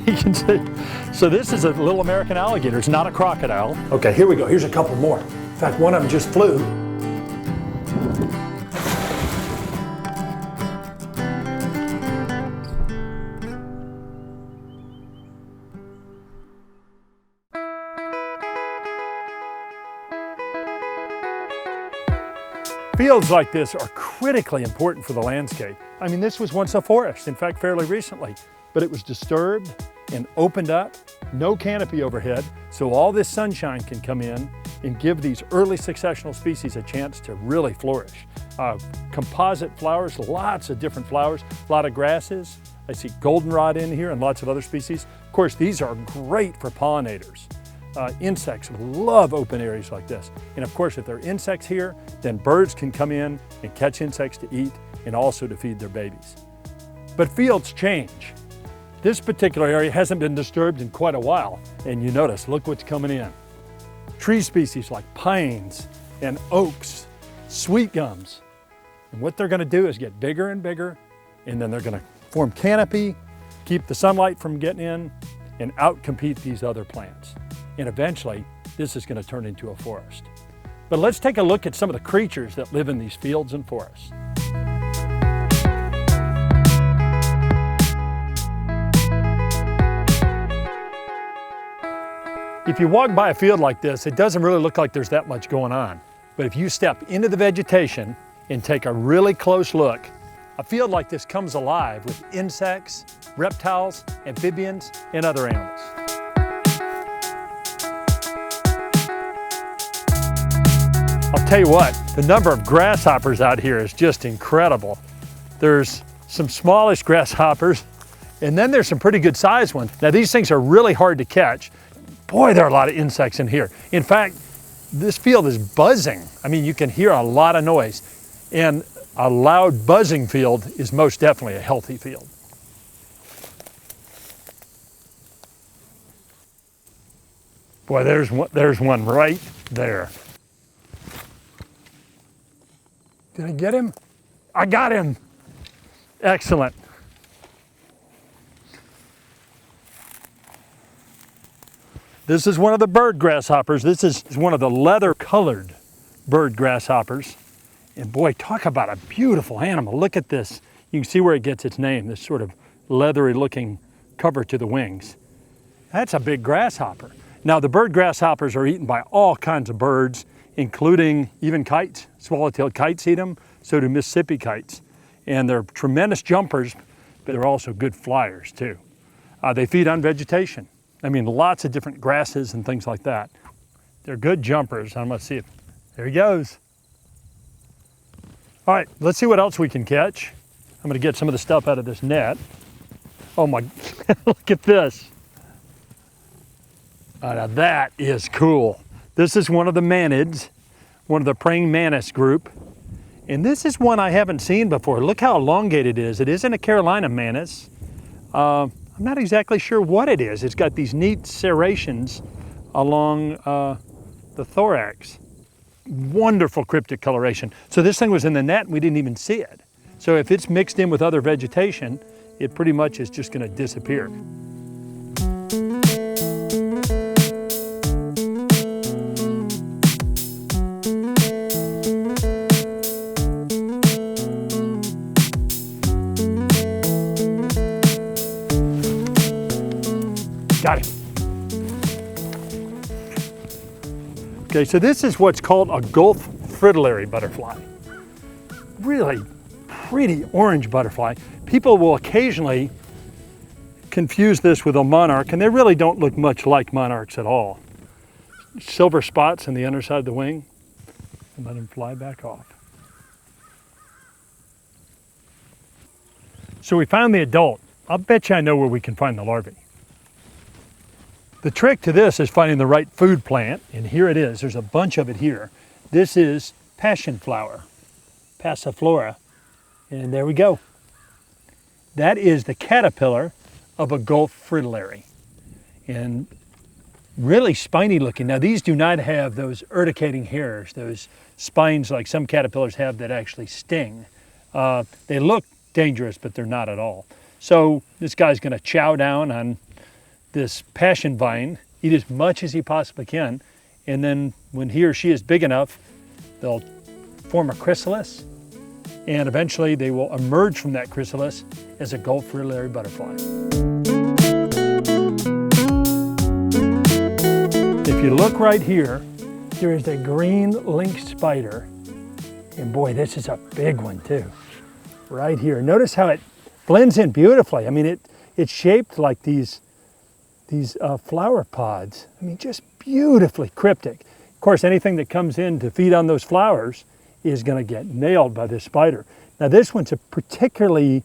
You can see. So this is a little American alligator. It's not a crocodile. Okay, here we go. Here's a couple more. In fact, one of them just flew. Fields like this are critically important for the landscape. I mean, this was once a forest, in fact, fairly recently, but it was disturbed and opened up, no canopy overhead, so all this sunshine can come in and give these early successional species a chance to really flourish. Composite flowers, lots of different flowers, a lot of grasses. I see goldenrod in here and lots of other species. Of course, these are great for pollinators. Insects love open areas like this. And of course, if there are insects here, then birds can come in and catch insects to eat and also to feed their babies. But fields change. This particular area hasn't been disturbed in quite a while. And you notice, look what's coming in. Tree species like pines and oaks, sweet gums. And what they're gonna do is get bigger and bigger, and then they're gonna form canopy, keep the sunlight from getting in, and outcompete these other plants. And eventually, this is going to turn into a forest. But let's take a look at some of the creatures that live in these fields and forests. If you walk by a field like this, it doesn't really look like there's that much going on. But if you step into the vegetation and take a really close look, a field like this comes alive with insects, reptiles, amphibians, and other animals. I'll tell you what, the number of grasshoppers out here is just incredible. There's some smallish grasshoppers, and then there's some pretty good sized ones. Now these things are really hard to catch. Boy, there are a lot of insects in here. In fact, this field is buzzing. I mean, you can hear a lot of noise, and a loud buzzing field is most definitely a healthy field. Boy, there's one right there. Did I get him? I got him. Excellent. This is one of the bird grasshoppers. This is one of the leather-colored bird grasshoppers. And boy, talk about a beautiful animal. Look at this. You can see where it gets its name, this sort of leathery-looking cover to the wings. That's a big grasshopper. Now, the bird grasshoppers are eaten by all kinds of birds, including even kites. Swallowtail kites eat them, so do Mississippi kites. And they're tremendous jumpers, but they're also good flyers too. They feed on vegetation. I mean, lots of different grasses and things like that. They're good jumpers. I'm gonna see if, there he goes. All right, let's see what else we can catch. I'm gonna get some of the stuff out of this net. Oh my, look at this. Now that is cool. This is one of the manids, one of the praying mantis group. And this is one I haven't seen before. Look how elongated it is. It isn't a Carolina mantis. I'm not exactly sure what it is. It's got these neat serrations along the thorax. Wonderful cryptic coloration. So this thing was in the net and we didn't even see it. So if it's mixed in with other vegetation, it pretty much is just gonna disappear. Got it. Okay, so this is what's called a Gulf fritillary butterfly. Really pretty orange butterfly. People will occasionally confuse this with a monarch, and they really don't look much like monarchs at all. Silver spots on the underside of the wing, and let them fly back off. So we found the adult. I'll bet you I know where we can find the larvae. The trick to this is finding the right food plant, and here it is. There's a bunch of it here. This is passion flower, passiflora, and there we go. That is the caterpillar of a Gulf fritillary, and really spiny looking. Now these do not have those urticating hairs, those spines like some caterpillars have that actually sting. They look dangerous, but they're not at all. So this guy's gonna chow down on this passion vine, eat as much as he possibly can, and then when he or she is big enough, they'll form a chrysalis, and eventually they will emerge from that chrysalis as a Gulf fritillary butterfly. If you look right here, there is a green lynx spider, and boy, this is a big one too, right here. Notice how it blends in beautifully. I mean, it's shaped like these flower pods. I mean, just beautifully cryptic. Of course, anything that comes in to feed on those flowers is going to get nailed by this spider. Now, this one's a particularly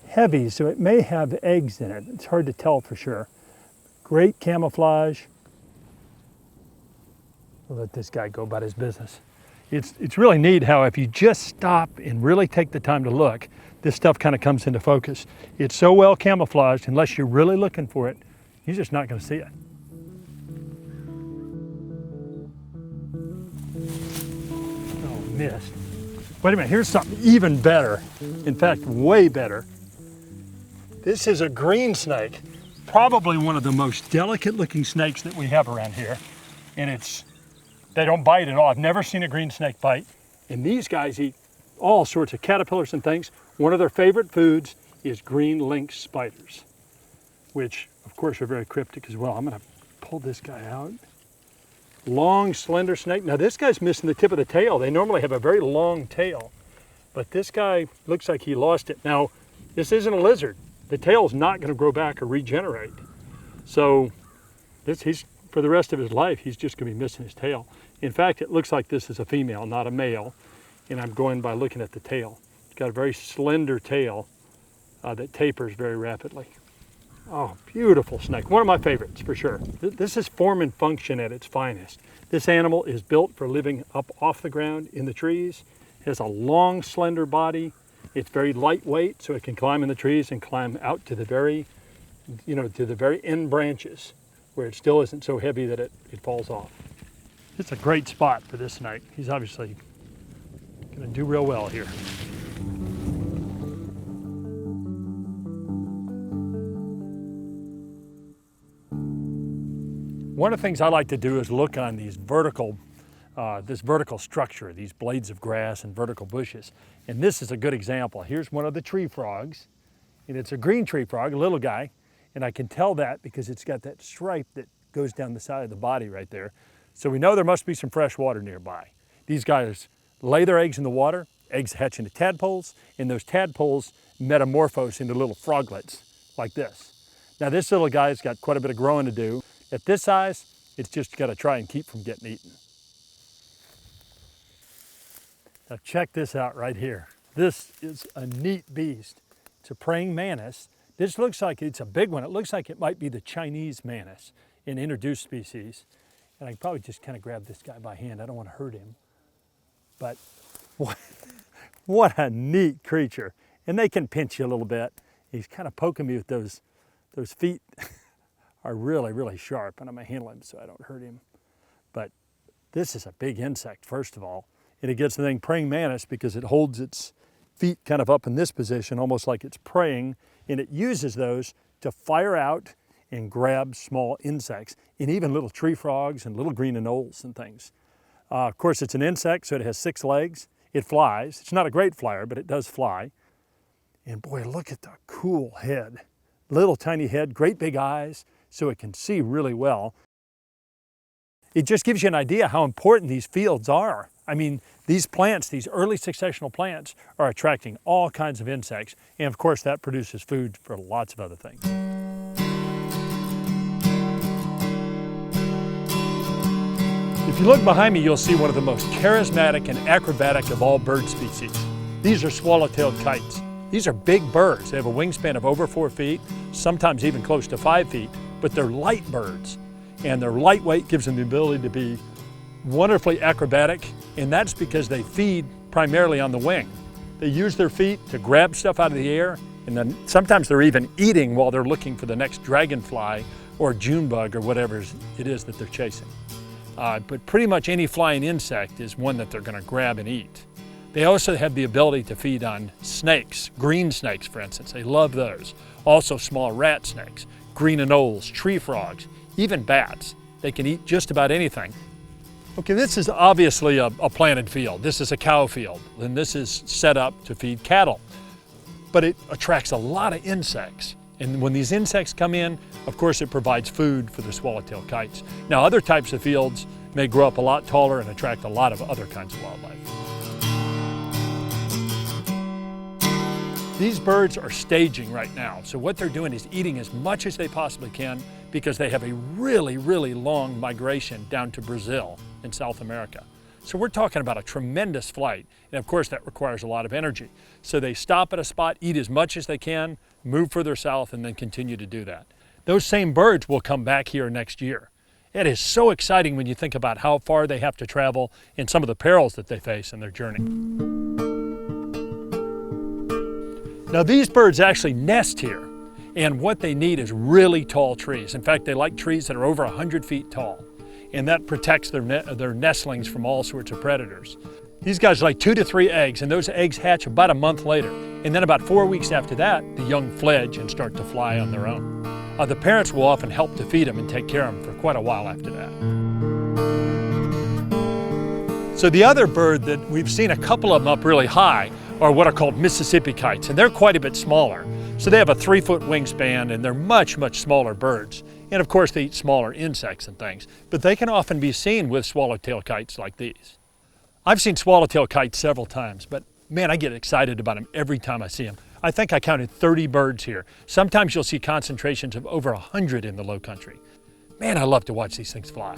heavy, so it may have eggs in it. It's hard to tell for sure. Great camouflage. We'll let this guy go about his business. It's really neat how if you just stop and really take the time to look, this stuff kind of comes into focus. It's so well camouflaged, unless you're really looking for it, you're just not going to see it. Oh, missed. Wait a minute, here's something even better. In fact, way better. This is a green snake, probably one of the most delicate looking snakes that we have around here. And they don't bite at all. I've never seen a green snake bite. And these guys eat all sorts of caterpillars and things. One of their favorite foods is green lynx spiders, which of course are very cryptic as well. I'm gonna pull this guy out. Long, slender snake. Now this guy's missing the tip of the tail. They normally have a very long tail, but this guy looks like he lost it. Now, this isn't a lizard. The tail's not gonna grow back or regenerate. So he's for the rest of his life, he's just gonna be missing his tail. In fact, it looks like this is a female, not a male, and I'm going by looking at the tail. It's got a very slender tail that tapers very rapidly. Oh, beautiful snake. One of my favorites for sure. This is form and function at its finest. This animal is built for living up off the ground in the trees. It has a long, slender body. It's very lightweight, so it can climb in the trees and climb out to the very, to the very end branches where it still isn't so heavy that it falls off. It's a great spot for this snake. He's obviously gonna do real well here. One of the things I like to do is look on these this vertical structure, these blades of grass and vertical bushes. And this is a good example. Here's one of the tree frogs, and it's a green tree frog, a little guy. And I can tell that because it's got that stripe that goes down the side of the body right there. So we know there must be some fresh water nearby. These guys lay their eggs in the water, eggs hatch into tadpoles, and those tadpoles metamorphose into little froglets like this. Now this little guy's got quite a bit of growing to do. At this size, it's just got to try and keep from getting eaten. Now check this out right here. This is a neat beast. It's a praying mantis. This looks like it's a big one. It looks like it might be the Chinese mantis, an introduced species. And I can probably just kind of grab this guy by hand. I don't want to hurt him. But what a neat creature. And they can pinch you a little bit. He's kind of poking me with those feet. Are really, really sharp, and I'm gonna handle him so I don't hurt him. But this is a big insect, first of all. And it gets the thing praying mantis because it holds its feet kind of up in this position, almost like it's praying, and it uses those to fire out and grab small insects, and even little tree frogs and little green anoles and things. Of course, it's an insect, so it has 6 legs. It flies. It's not a great flyer, but it does fly. And boy, look at the cool head. Little tiny head, great big eyes, so it can see really well. It just gives you an idea how important these fields are. I mean, these plants, these early successional plants, are attracting all kinds of insects, and of course that produces food for lots of other things. If you look behind me, you'll see one of the most charismatic and acrobatic of all bird species. These are swallowtail kites. These are big birds. They have a wingspan of over 4 feet, sometimes even close to 5 feet, but they're light birds. And their lightweight gives them the ability to be wonderfully acrobatic, and that's because they feed primarily on the wing. They use their feet to grab stuff out of the air, and then sometimes they're even eating while they're looking for the next dragonfly or June bug or whatever it is that they're chasing. But pretty much any flying insect is one that they're going to grab and eat. They also have the ability to feed on snakes, green snakes, for instance. They love those. Also small rat snakes, green anoles, tree frogs, even bats. They can eat just about anything. Okay, this is obviously a planted field. This is a cow field, and this is set up to feed cattle. But it attracts a lot of insects. And when these insects come in, of course, it provides food for the swallowtail kites. Now, other types of fields may grow up a lot taller and attract a lot of other kinds of wildlife. These birds are staging right now. So what they're doing is eating as much as they possibly can because they have a really, really long migration down to Brazil in South America. So we're talking about a tremendous flight. And of course, that requires a lot of energy. So they stop at a spot, eat as much as they can, move further south, and then continue to do that. Those same birds will come back here next year. It is so exciting when you think about how far they have to travel and some of the perils that they face in their journey. Now these birds actually nest here, and what they need is really tall trees. In fact, they like trees that are over 100 feet tall, and that protects their nestlings from all sorts of predators. These guys lay 2 to 3 eggs, and those eggs hatch about a month later. And then about 4 weeks after that, the young fledge and start to fly on their own. The parents will often help to feed them and take care of them for quite a while after that. So the other bird that we've seen a couple of them up really high are what are called Mississippi kites, and they're quite a bit smaller. So they have a 3-foot wingspan, and they're much, much smaller birds. And of course, they eat smaller insects and things, but they can often be seen with swallowtail kites like these. I've seen swallowtail kites several times, but man, I get excited about them every time I see them. I think I counted 30 birds here. Sometimes you'll see concentrations of over 100 in the Lowcountry. Man, I love to watch these things fly.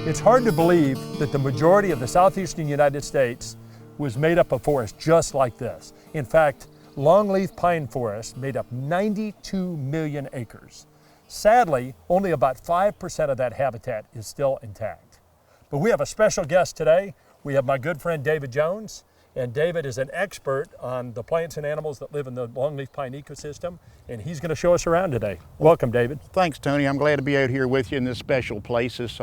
It's hard to believe that the majority of the southeastern United States was made up of forest just like this. In fact, longleaf pine forest made up 92 million acres. Sadly, only about 5% of that habitat is still intact. But we have a special guest today. We have my good friend David Jones, and David is an expert on the plants and animals that live in the longleaf pine ecosystem, and he's going to show us around today. Welcome, David. Thanks, Tony. I'm glad to be out here with you in this special place, this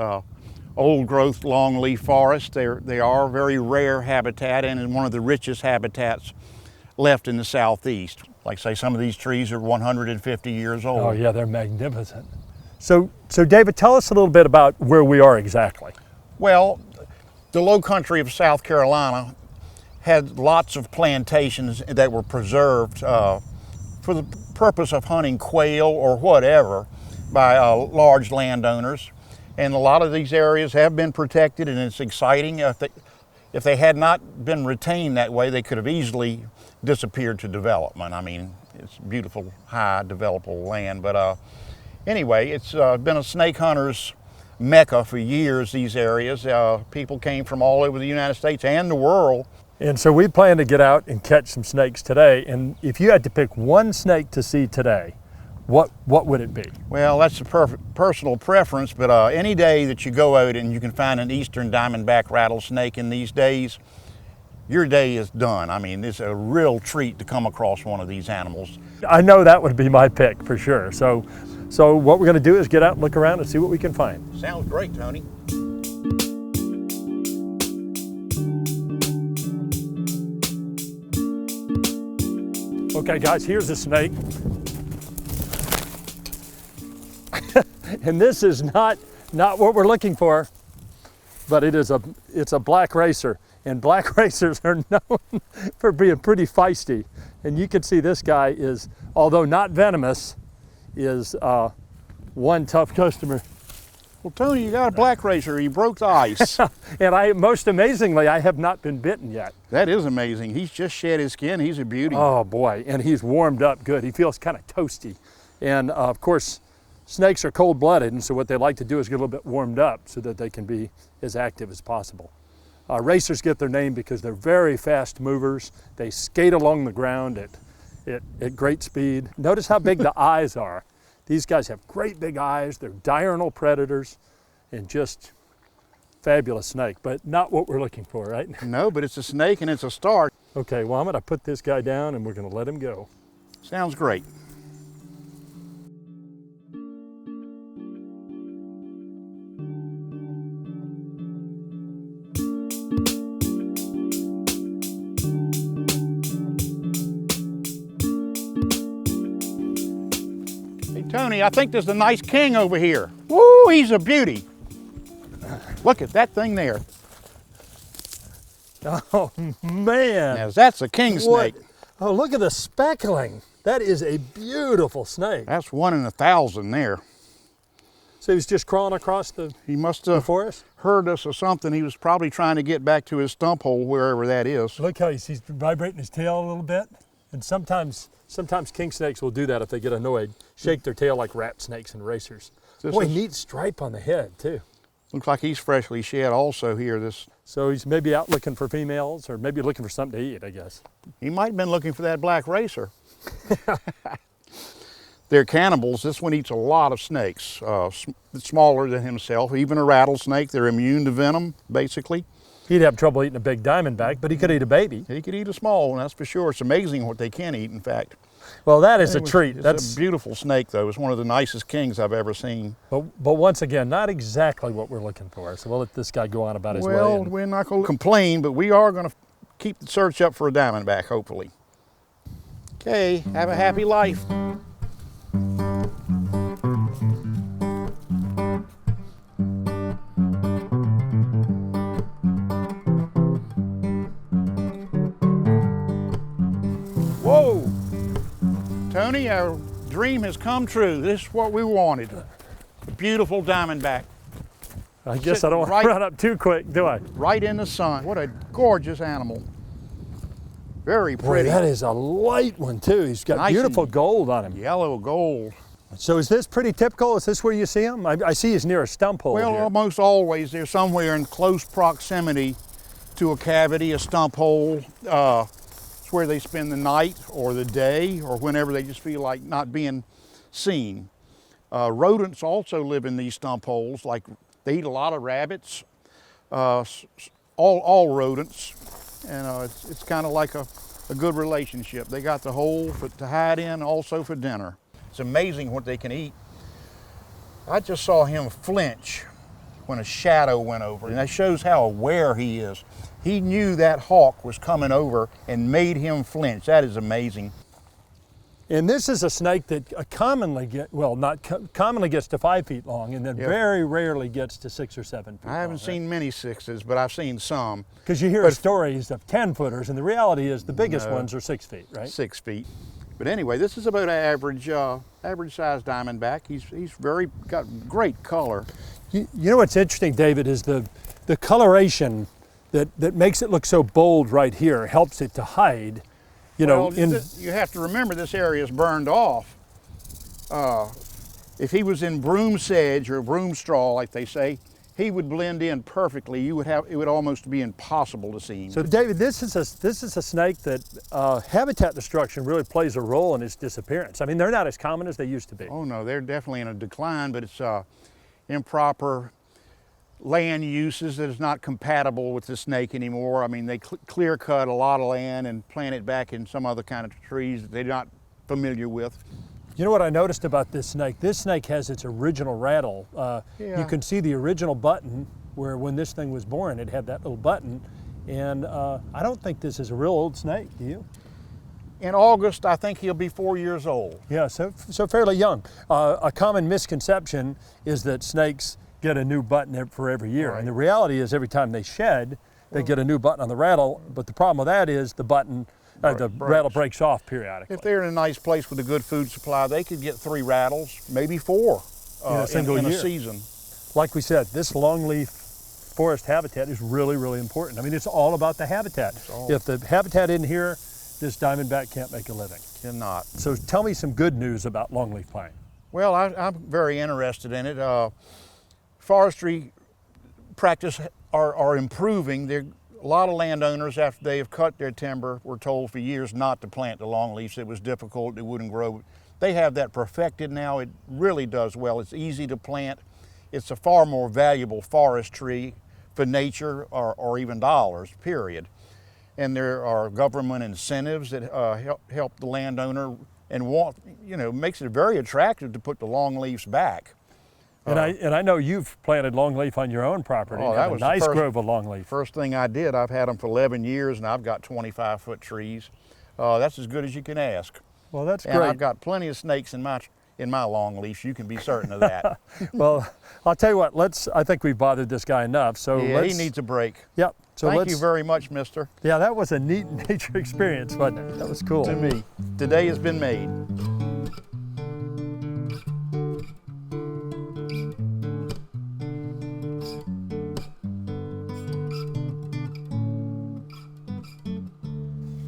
old growth longleaf forest. They are very rare habitat and one of the richest habitats left in the southeast. Like say, some of these trees are 150 years old. Oh yeah, they're magnificent. So David, tell us a little bit about where we are exactly. Well, the Lowcountry of South Carolina had lots of plantations that were preserved for the purpose of hunting quail or whatever by large landowners. And a lot of these areas have been protected, and it's exciting. If they had not been retained that way, they could have easily disappeared to development. I mean, it's beautiful, high, developable land. But anyway, it's been a snake hunter's mecca for years, these areas. People came from all over the United States and the world. And so we plan to get out and catch some snakes today. And if you had to pick one snake to see today, what would it be? Well, that's a personal preference, but any day that you go out and you can find an eastern diamondback rattlesnake in these days, your day is done. I mean, it's a real treat to come across one of these animals. I know that would be my pick for sure. So what we're going to do is get out and look around and see what we can find. Sounds great, Tony. Okay guys, here's a snake. And this is not what we're looking for, but it's a black racer, and black racers are known for being pretty feisty. And you can see this guy is, although not venomous, is one tough customer. Well, Tony, you got a black racer. You broke the ice. And most amazingly, I have not been bitten yet. That is amazing. He's just shed his skin. He's a beauty. Oh boy, and he's warmed up good. He feels kind of toasty. And of course, snakes are cold-blooded, and so what they like to do is get a little bit warmed up so that they can be as active as possible. Racers get their name because they're very fast movers. They skate along the ground at great speed. Notice how big the eyes are. These guys have great big eyes. They're diurnal predators and just fabulous snake, but not what we're looking for, right? No, but it's a snake and it's a start. Okay, well, I'm gonna put this guy down and we're gonna let him go. Sounds great. Tony, I think there's a nice king over here. Woo, he's a beauty. Look at that thing there. Oh man. Now, that's a king snake. Oh, look at the speckling. That is a beautiful snake. That's 1 in 1,000 there. So he was just crawling across the forest? Heard us or something. He was probably trying to get back to his stump hole, wherever that is. Look how he's vibrating his tail a little bit. And sometimes king snakes will do that if they get annoyed. Shake their tail like rat snakes and racers. Boy, neat stripe on the head too. Looks like he's freshly shed also here. So he's maybe out looking for females, or maybe looking for something to eat, I guess. He might have been looking for that black racer. They're cannibals. This one eats a lot of snakes, smaller than himself, even a rattlesnake. They're immune to venom, basically. He'd have trouble eating a big diamondback, but he could eat a baby. He could eat a small one, that's for sure. It's amazing what they can eat, in fact. Well, that is a treat. It's a beautiful snake, though. It's one of the nicest kings I've ever seen. But once again, not exactly what we're looking for. So we'll let this guy go on about his way. Well, we're not going to complain, but we are going to keep the search up for a diamondback, hopefully. Okay, have a happy life. Whoa! Tony, our dream has come true. This is what we wanted. A beautiful diamondback. I guess I don't want to run up too quick, do I? Right in the sun. What a gorgeous animal. Very pretty. Boy, that is a light one too. He's got nice beautiful gold on him. Yellow gold. So is this pretty typical? Is this where you see him? I see he's near a stump hole. Well, here. almost always. They're somewhere in close proximity to a cavity, a stump hole. It's where they spend the night or the day or whenever they just feel like not being seen. Rodents also live in these stump holes. Like they eat a lot of rabbits, all rodents. And it's kind of like a good relationship. They got the hole to hide in, also for dinner. It's amazing what they can eat. I just saw him flinch when a shadow went over, and that shows how aware he is. He knew that hawk was coming over and made him flinch. That is amazing. And this is a snake that commonly commonly gets to 5 feet long, and then very rarely gets to 6 or 7 feet. I haven't seen many 6s, but I've seen some. Because you hear stories of 10-footers, and the reality is the biggest ones are 6 feet, right? 6 feet. But anyway, this is about an average-sized diamondback. He's got great color. You know what's interesting, David, is the coloration that makes it look so bold right here helps it to hide. You have to remember this area is burned off. If he was in broom sedge or broom straw, like they say, he would blend in perfectly. It would almost be impossible to see him. So, David, this is a snake that habitat destruction really plays a role in its disappearance. I mean, they're not as common as they used to be. Oh no, they're definitely in a decline, but it's improper land uses that is not compatible with the snake anymore. I mean, they clear cut a lot of land and plant it back in some other kind of trees that they're not familiar with. You know what I noticed about this snake? This snake has its original rattle. You can see the original button where when this thing was born, it had that little button. And I don't think this is a real old snake, do you? In August, I think he'll be 4 years old. Yeah, so fairly young. A common misconception is that snakes get a new button for every year. Right. And the reality is every time they shed, they get a new button on the rattle. But the problem with that is the button, the rattle breaks off periodically. If they're in a nice place with a good food supply, they could get 3 rattles, maybe 4 in a single year. In a season. Like we said, this longleaf forest habitat is really, really important. I mean, it's all about the habitat. If the habitat isn't here, this diamondback can't make a living. Cannot. So tell me some good news about longleaf pine. Well, I'm very interested in it. Forestry practice are improving. A lot of landowners, after they have cut their timber, were told for years not to plant the longleafs. It was difficult, it wouldn't grow. They have that perfected now. It really does well. It's easy to plant. It's a far more valuable forest tree for nature or even dollars, period. And there are government incentives that help the landowner and makes it very attractive to put the longleafs back. And I know you've planted longleaf on your own property. Oh, that was a nice grove of longleaf. First thing I did. I've had them for 11 years, and I've got 25-foot trees. That's as good as you can ask. Well, that's and great. I've got plenty of snakes in in my long leash. You can be certain of that. Well, I'll tell you what, I think we've bothered this guy enough. So Yeah, he needs a break. Yep. So Thank you very much, mister. Yeah, that was a neat nature experience, wasn't it? That was cool. To me, today has been made.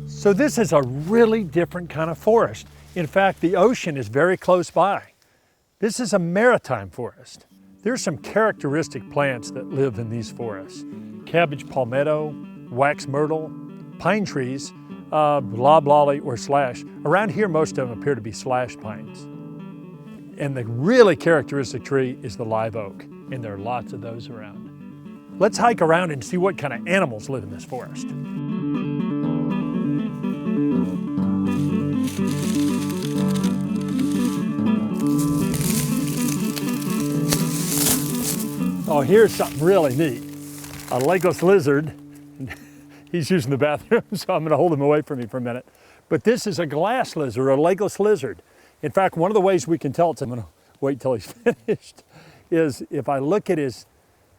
So this is a really different kind of forest. In fact, the ocean is very close by. This is a maritime forest. There's some characteristic plants that live in these forests. Cabbage palmetto, wax myrtle, pine trees, loblolly or slash. Around here, most of them appear to be slash pines. And the really characteristic tree is the live oak, and there are lots of those around. Let's hike around and see what kind of animals live in this forest. Oh, here's something really neat. A legless lizard. He's using the bathroom, so I'm gonna hold him away from me for a minute. But this is a glass lizard, a legless lizard. In fact, one of the ways we can tell, I'm gonna wait till he's finished, is if I look at his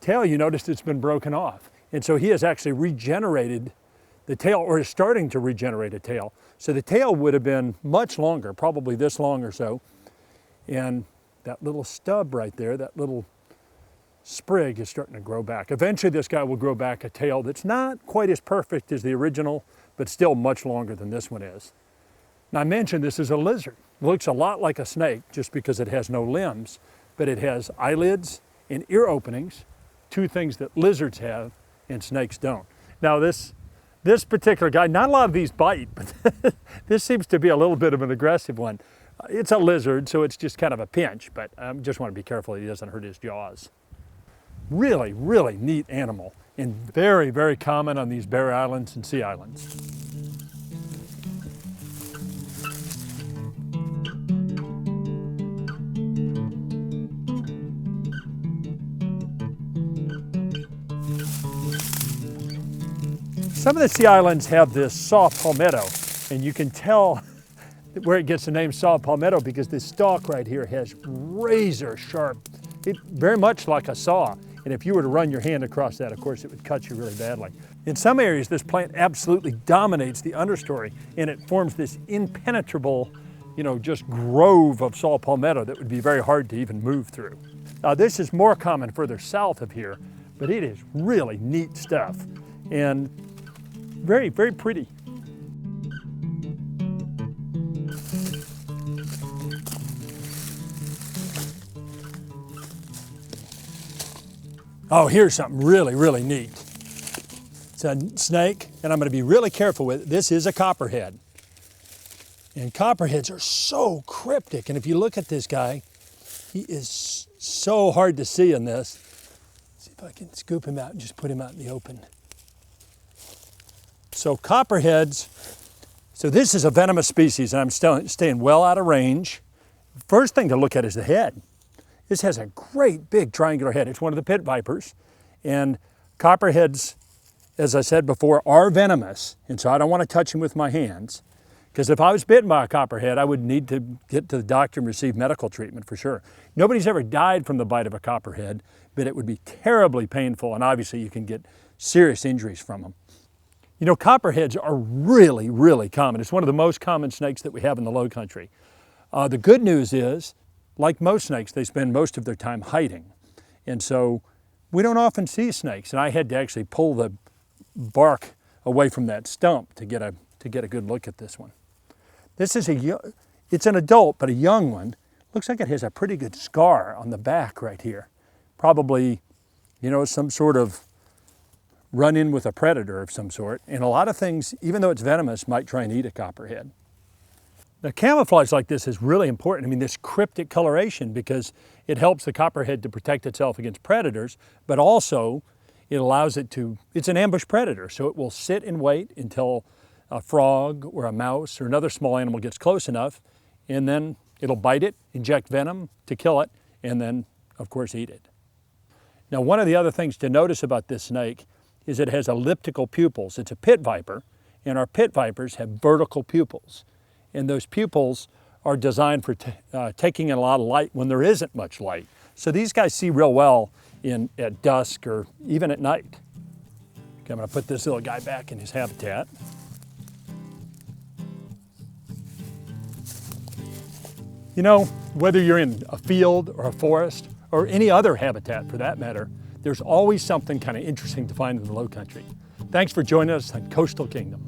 tail, you notice it's been broken off. And so he has actually regenerated the tail, or is starting to regenerate a tail. So the tail would have been much longer, probably this long or so. And that little stub right there, that little sprig is starting to grow back. Eventually this guy will grow back a tail that's not quite as perfect as the original, but still much longer than this one is. Now I mentioned this is a lizard. It looks a lot like a snake just because it has no limbs, but it has eyelids and ear openings, two things that lizards have and snakes don't. Now this particular guy, not a lot of these bite, but this seems to be a little bit of an aggressive one. It's a lizard, so it's just kind of a pinch, but I just want to be careful he doesn't hurt his jaws. Really, really neat animal, and very, very common on these barrier islands and sea islands. Some of the sea islands have this saw palmetto, and you can tell where it gets the name saw palmetto because this stalk right here has razor sharp, very much like a saw. And if you were to run your hand across that, of course, it would cut you really badly. In some areas, this plant absolutely dominates the understory, and it forms this impenetrable, just grove of saw palmetto that would be very hard to even move through. Now, this is more common further south of here, but it is really neat stuff and very, very pretty. Oh, here's something really, really neat. It's a snake, and I'm going to be really careful with it. This is a copperhead. And copperheads are so cryptic. And if you look at this guy, he is so hard to see in this. Let's see if I can scoop him out and just put him out in the open. So copperheads, so this is a venomous species, and I'm staying well out of range. First thing to look at is the head. This has a great big triangular head. It's one of the pit vipers. And copperheads, as I said before, are venomous. And so I don't want to touch them with my hands. Because if I was bitten by a copperhead, I would need to get to the doctor and receive medical treatment for sure. Nobody's ever died from the bite of a copperhead, but it would be terribly painful. And obviously you can get serious injuries from them. Copperheads are really, really common. It's one of the most common snakes that we have in the Lowcountry. The good news is, like most snakes, they spend most of their time hiding. And so we don't often see snakes. And I had to actually pull the bark away from that stump to get a good look at this one. This is it's an adult, but a young one. Looks like it has a pretty good scar on the back right here. Probably, some sort of run-in with a predator of some sort. And a lot of things, even though it's venomous, might try and eat a copperhead. Now, camouflage like this is really important. I mean, this cryptic coloration, because it helps the copperhead to protect itself against predators, but also it allows it to, it's an ambush predator, so it will sit and wait until a frog or a mouse or another small animal gets close enough, and then it'll bite it, inject venom to kill it, and then, of course, eat it. Now, one of the other things to notice about this snake is it has elliptical pupils. It's a pit viper, and our pit vipers have vertical pupils. And those pupils are designed for taking in a lot of light when there isn't much light. So these guys see real well at dusk or even at night. Okay, I'm gonna put this little guy back in his habitat. You know, whether you're in a field or a forest or any other habitat for that matter, there's always something kind of interesting to find in the Lowcountry. Thanks for joining us on Coastal Kingdom.